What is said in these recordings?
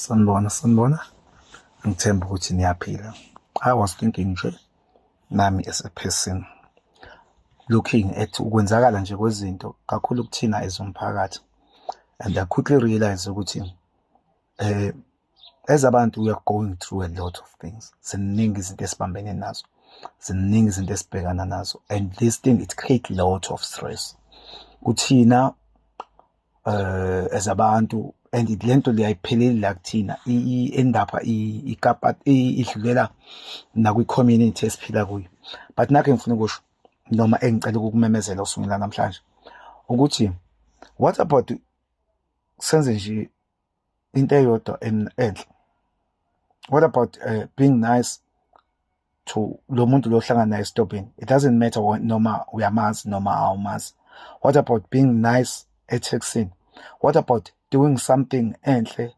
Sanibona. Ngithemba ukuthi niyaphila. I was thinking nje nami as a person looking at ukwenzakala nje kwezinto kakhulu kuthina as umphakathi, and I quickly realized ukuthi as abantu we are going through a lot of things. Ziningi izinto esibambene nazo, ziningi izinto esibhekana nazo, and this thing it create lot of stress kuthina as abantu, and lento liyayipheleli la kuthina endapha ikapa idlulela nakwi-community esiphila kuyo. But nakho ngifuna ukusho noma engicela ukukumemezela usungula namhlanje ukuthi what about senze nje into eyodwa enhle. What about being nice to lo muntu lo hlangana naye esitobhini? It doesn't matter noma uyamazi noma awumazi. What about being nice eTexini? What about doing something enhle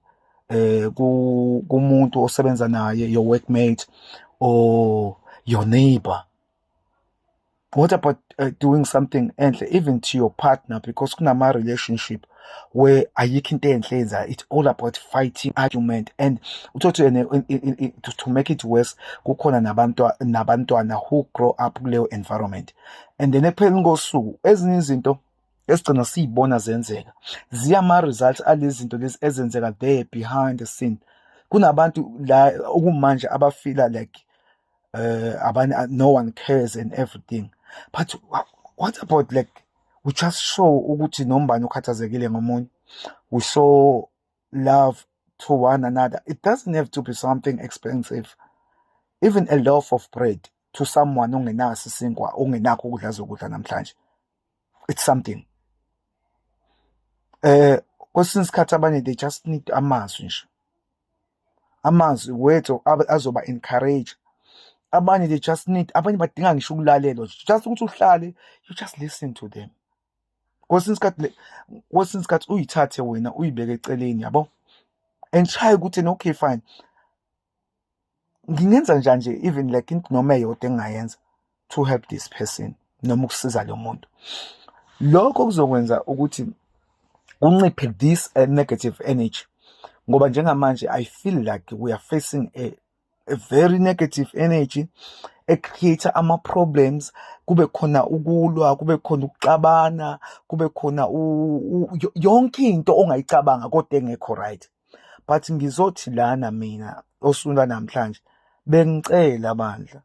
kumuntu osebenza naye, your workmate or your neighbor? What about doing something enhle even to your partner? Because kunama relationship where ayikho into enhle yenza, it's all about fighting, argument, and to make it worse kukhona nabantwana who grow up kuleyo environment, and then epheleni kosuku ezinye izinto esigcina siyibona zenzeka ziyama-results alezi zinto lezi ezenzeka there behind the scene. Kunabantu la okumanje abafila like no one cares and everything, but what about like we just show ukuthi nombani ukhathazekile ngomunye, we show love to one another. It doesn't have to be something expensive. Even a loaf of bread to someone ongenaso isinkwa, ongenakho ukudla azokudla namhlanje, it's something. Kwesinye isikhathi abanye they just need amazwi nje, amazwi wethu azoba encourage. Abanye they just need, abanye badinga ngisho ukulalelwa, just ukuthi uhlale, you just listen to them. Kwesinye isikhathi uyithathe wena uyibeke eceleni, yabo, and try ukuthi okay fine, ngingenza njani nje even like into noma eyodwa engayenza to help this person noma ukusiza lo muntu. Lokho kuzokwenza ukuthi unciphe this negative energy, ngoba njengamanje I feel like we are facing a very negative energy create ama-problems, kube khona ukulwa, kube khona ukuxabana, kube khona yonke into ongayicabanga kodwa engekho right. But ngizothi lana mina osula namhlanje bengicela bandla,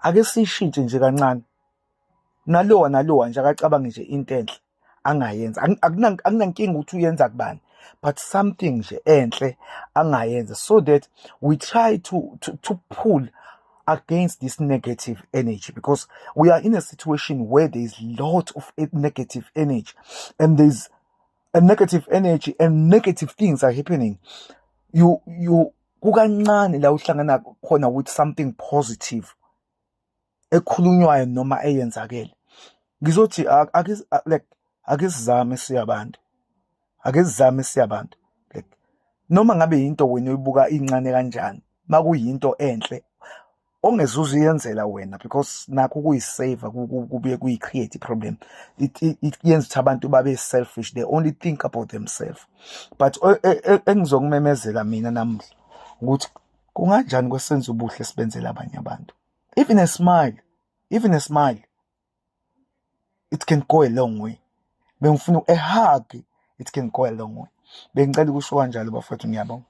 ake sishintshe nje kancane, nalowa nje akacabange nje into enhle angayenza. Akunankinga ukuthi uyenza kubani, but something nje enhle angayenza, so that we try to pull against this negative energy, because we are in a situation where there is lot of negative energy, and there's a negative energy and negative things are happening. You kukancane la uhlangana khona with something positive ekhulunywayo noma eyenzakele. Ngizothi ake sizame siyabantu, like noma ngabe into wena uyibuka incane kanjani, makuyinto enhle ongezuza uyenzela wena, because nakho kuyisave kubuye kuyi-create problem. It yenza ukuthi abantu babe selfish, they only think about themselves. But engizokumemezela mina namuhla ukuthi kunganjani kwesenza ubuhle sibenzele abanye abantu. Even a smile, it can go a long way. Bengifuna a hug, it can go a long way. Bengicela ukusho kanjalo bafowethu, ngiyabonga.